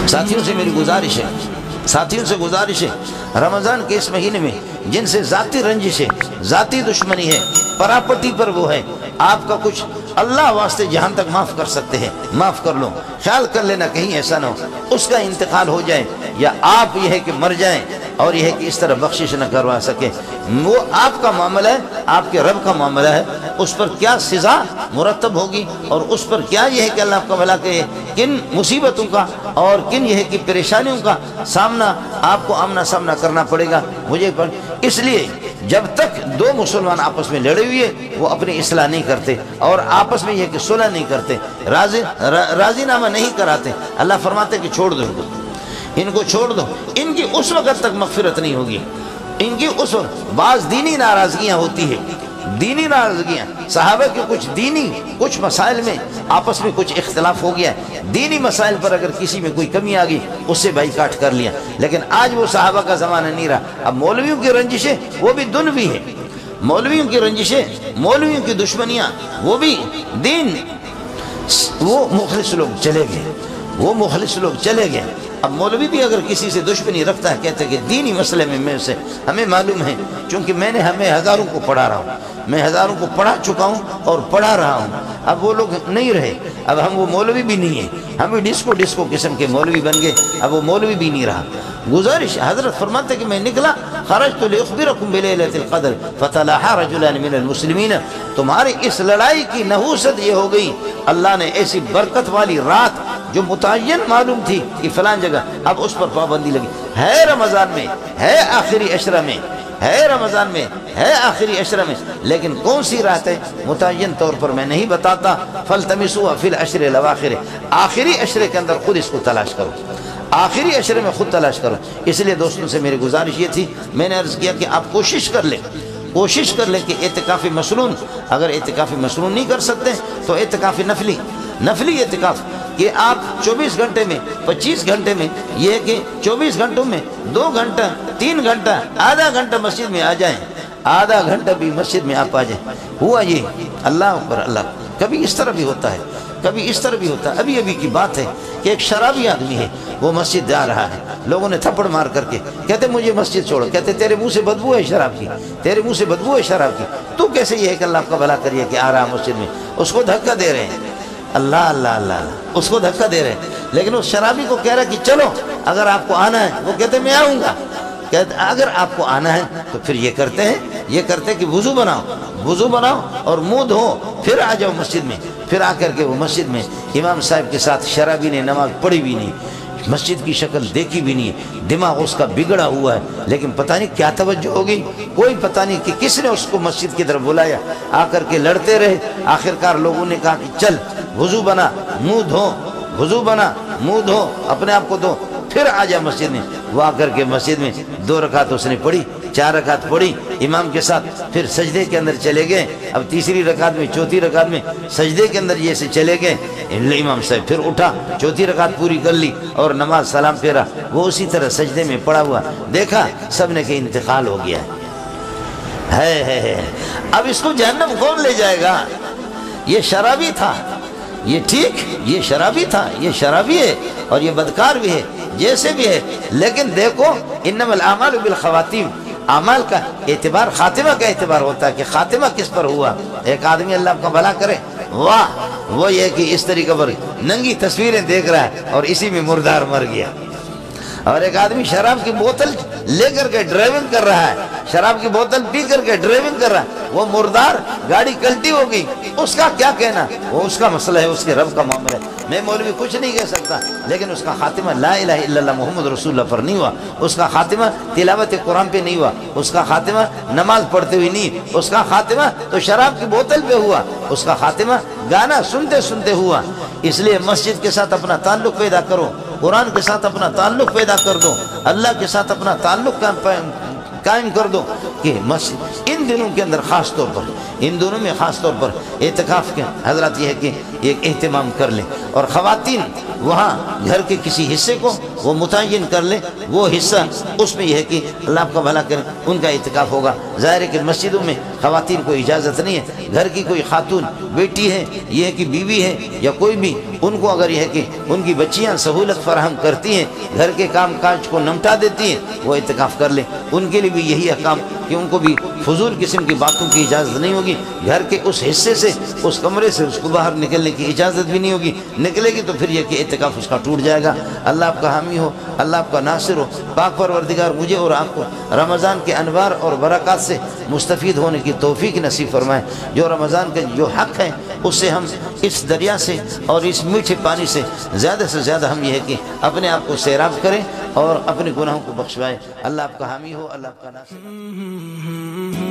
ساتھیوں سے میری گزارش ہے رمضان کے اس مہینے میں جن سے ذاتی رنجش ہے، ذاتی دشمنی ہے، پراپرٹی پر وہ ہے، آپ کا کچھ اللہ واسطے جہاں تک معاف کر سکتے ہیں معاف کر لو، خیال کر لینا کہیں ایسا نہ ہو اس کا انتقال ہو جائے یا آپ یہ ہے کہ مر جائیں اور یہ ہے کہ اس طرح بخشش نہ کروا سکے۔ وہ آپ کا معاملہ ہے، آپ کے رب کا معاملہ ہے، اس پر کیا سزا مرتب ہوگی اور اس پر کیا یہ ہے کہ اللہ آپ کا بھلا کرے، کن مصیبتوں کا اور کن یہ ہے کہ پریشانیوں کا سامنا آپ کو آمنا سامنا کرنا پڑے گا مجھے پر۔ اس لیے جب تک دو مسلمان آپس میں لڑے ہوئے وہ اپنی اصلاح نہیں کرتے اور آپس میں یہ کہ صلح نہیں کرتے، راضی نامہ نہیں کراتے، اللہ فرماتے کہ چھوڑ دو ان کو چھوڑ دو، ان کی اس وقت تک مغفرت نہیں ہوگی، ان کی اس وقت بعض دینی ناراضگیاں ہوتی ہیں، دینی ناراضگیاں صحابہ کے کچھ مسائل میں آپس میں کچھ اختلاف ہو گیا ہے، دینی مسائل پر اگر کسی میں کوئی کمی آ گئی اس سے بائیکاٹ کر لیا، لیکن آج وہ صحابہ کا زمانہ نہیں رہا۔ اب مولویوں کی رنجشیں وہ بھی دنوی ہے، مولویوں کی رنجشیں، مولویوں کی دشمنیاں وہ بھی دین، وہ مخلص لوگ چلے گئے۔ اب مولوی بھی اگر کسی سے دشمنی رکھتا ہے کہتے ہیں کہ دینی مسئلے میں سے ہمیں معلوم ہے، چونکہ میں ہزاروں کو پڑھا رہا ہوں، میں ہزاروں کو پڑھا چکا ہوں اور پڑھا رہا ہوں، اب وہ لوگ نہیں رہے، اب ہم وہ مولوی بھی نہیں ہیں، ہم بھی ڈسکو قسم کے مولوی بن گئے، اب وہ مولوی بھی نہیں رہا۔ گزارش حضرت فرماتے کہ میں نکلا خرجت لأخبركم بليلة القدر فتلاحى رجلان من المسلمین، تمہاری اس لڑائی کی نحوست یہ ہو گئی، اللہ نے ایسی برکت والی رات جو متعین معلوم تھی کہ فلان جگہ، اب اس پر پابندی لگی، ہے رمضان میں، ہے آخری عشرہ میں، ہے رمضان میں، ہے آخری عشرہ میں، لیکن کون سی رات ہے متعین طور پر میں نہیں بتاتا۔ فَالْتَمِسُوهَا فِي الْعَشْرِ الْأَوَاخِرِ، آخری عشرے کے اندر خود اس کو تلاش کرو، آخری عشرے میں خود تلاش کرو۔ اس لیے دوستوں سے میری گزارش یہ تھی، میں نے عرض کیا کہ آپ کوشش کر لیں کہ اعتکاف مسنون، اگر اعتکاف مسنون نہیں کر سکتے تو اعتکاف نفلی اعتکاف، کہ آپ 24 گھنٹے میں 25 گھنٹے میں یہ ہے کہ 24 گھنٹوں میں 2 گھنٹہ 3 گھنٹہ آدھا گھنٹہ مسجد میں آ جائیں، آدھا گھنٹہ بھی مسجد میں آپ آ جائیں۔ ہوا یہ اللہ اکبر اللہ، کبھی اس طرح بھی ہوتا ہے، کبھی اس طرح بھی ہوتا ہے۔ ابھی کی بات ہے کہ ایک شرابی آدمی ہے، وہ مسجد جا رہا ہے، لوگوں نے تھپڑ مار کر کے کہتے مجھے مسجد چھوڑو، کہتے تیرے منہ سے بدبو ہے شراب کی، تیرے منہ سے بدبو ہے شراب کی، تو کیسے یہ ہے کہ اللہ آپ کا بھلا کریے کہ آ رہا مسجد میں، اس کو دھکا دے رہے ہیں، اللہ اس کو دھکا دے رہے ہیں، لیکن اس شرابی کو کہہ رہا کہ چلو اگر آپ کو آنا ہے، وہ کہتے میں آؤں گا، کہتے اگر آپ کو آنا ہے تو پھر یہ کرتے کہ وضو بناؤ اور منہ دھو، پھر آ جاؤ مسجد میں۔ پھر آ کر کے وہ مسجد میں امام صاحب کے ساتھ شرابی نے نماز پڑھی بھی نہیں، مسجد کی شکل دیکھی بھی نہیں، دماغ اس کا بگڑا ہوا ہے، لیکن پتہ نہیں کیا توجہ ہو گئی، کوئی پتہ نہیں کہ کس نے اس کو مسجد کی طرف بلایا، آ کر کے لڑتے رہے، آخرکار لوگوں نے کہا کہ چل وضو بنا منہ دھو اپنے آپ کو دھو، پھر آ جا مسجد میں۔ وہ آ کر کے مسجد میں 2 رکعت اس نے پڑھی، 4 رکعت پڑھی امام کے ساتھ، پھر سجدے کے اندر چلے گئے، اب تیسری رکعت میں چوتھی رکعت میں سجدے کے اندر یہ سے چلے گئے، امام صاحب پھر اٹھا، چوتھی رکعت پوری کر لی اور نماز سلام پھیرا، وہ اسی طرح سجدے میں پڑا ہوا، دیکھا سب نے کہ انتقال ہو گیا ہے۔ اب اس کو جہنم کون لے جائے گا؟ یہ شرابی تھا، یہ ٹھیک، یہ شرابی تھا، یہ شرابی ہے اور یہ بدکار بھی ہے، جیسے بھی ہے، لیکن دیکھو انما الاعمال بالخواتیم، اعمال کا اعتبار خاتمہ کا اعتبار ہوتا ہے کہ خاتمہ کس پر ہوا۔ ایک آدمی اللہ آپ کا بھلا کرے، واہ، وہ یہ کہ اس طریقے پر ننگی تصویریں دیکھ رہا ہے اور اسی میں مردار مر گیا، اور ایک آدمی شراب کی بوتل لے کر کے ڈرائیونگ کر رہا ہے، شراب کی بوتل پی کر کے ڈرائیونگ کر رہا ہے، وہ مردار، گاڑی کلٹی ہو گئی، اس کا کیا کہنا، وہ اس کا مسئلہ ہے، اس کے رب کا معاملہ ہے، میں مولوی کچھ نہیں کہہ سکتا، لیکن اس کا خاتمہ لا الہ الا اللہ محمد رسول اللہ پر نہیں ہوا، اس کا خاتمہ تلاوت قرآن پہ نہیں ہوا، اس کا خاتمہ نماز پڑھتے ہوئے نہیں، اس کا خاتمہ تو شراب کی بوتل پہ ہوا، اس کا خاتمہ گانا سنتے ہوا۔ اس لیے مسجد کے ساتھ اپنا تعلق پیدا کرو، قرآن کے ساتھ اپنا تعلق پیدا کر دو، اللہ کے ساتھ اپنا تعلق قائم کر دو کہ مسجد ان دنوں کے اندر خاص طور پر، ان دنوں میں خاص طور پر اعتکاف کے حضرات یہ ہے کہ ایک اہتمام کر لیں، اور خواتین وہاں گھر کے کسی حصے کو وہ متعین کر لیں، وہ حصہ اس میں یہ ہے کہ اللہ آپ کا بھلا کرے ان کا اعتکاف ہوگا۔ ظاہر ہے کہ مسجدوں میں خواتین کو اجازت نہیں ہے، گھر کی کوئی خاتون بیٹی ہے، یہ ہے کہ بیوی ہے یا کوئی بھی، ان کو اگر یہ ہے کہ ان کی بچیاں سہولت فراہم کرتی ہیں، گھر کے کام کاج کو نمٹا دیتی ہیں، وہ اعتکاف کر لیں۔ ان کے لیے بھی یہی احکام کہ ان کو بھی فضول قسم کی باتوں کی اجازت نہیں ہوگی، گھر کے اس حصے سے، اس کمرے سے اس کو باہر نکلنے کی اجازت بھی نہیں ہوگی، نکلے گی تو پھر یہ کہ اعتکاف اس کا ٹوٹ جائے گا۔ اللہ آپ کا حامی ہو، اللہ آپ کا ناصر ہو۔ پاک پروردگار مجھے اور آپ کو رمضان کے انوار اور برکات سے مستفید ہونے کی توفیق نصیب فرمائے۔ جو رمضان کا جو حق ہے اس سے ہم اس دریا سے اور اس میٹھے پانی سے زیادہ ہم یہ ہے کہ اپنے آپ کو سیراب کریں اور اپنے گناہوں کو بخشوائے۔ اللہ آپ کا حامی ہو، اللہ آپ کا ناصر ہو۔